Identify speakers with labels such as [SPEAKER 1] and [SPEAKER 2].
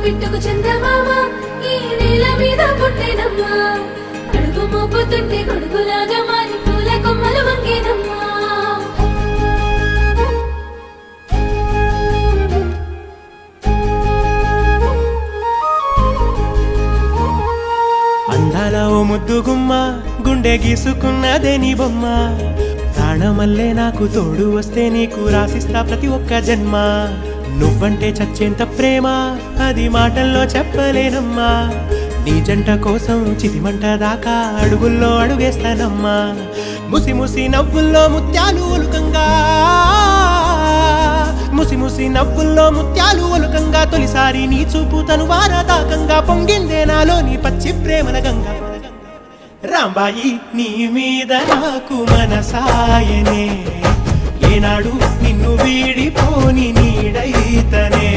[SPEAKER 1] పిట్టుకు చందమామ ఈ నేల మీద పుట్టేనమ్మా అడుగు మోపుతుంటే గొడుగులాగా మారి పూల కొమ్మలు వంగేనమ్మా
[SPEAKER 2] అందాల ఓ ముద్దు గుమ్మ గుండె గీసుకున్నదే నీ బొమ్మ ప్రాణమల్లే నాకు తోడు వస్తే నీకు రాసిస్తా ప్రతి ఒక్క జన్మ నువ్వంటే చచ్చేంత ప్రేమ అది మాటల్లో చెప్పలేనమ్మా నీ జంట కోసం చితిమంట దాకా అడుగుల్లో అడుగేస్తానమ్మా ముసి ముసి నవ్వుల్లో ముత్యాలు ఒలుకంగా ముసి ముసి నవ్వుల్లో ముత్యాలు ఒలుకంగా తొలిసారి నీ చూపు తను వారదాకంగా పొంగిందే నాలో నీ పచ్చి ప్రేమల గంగా రాంబాయి నీ మీద నాకు మనసాయనే ఏనాడు నిన్ను వీడిపోని నీడైతనే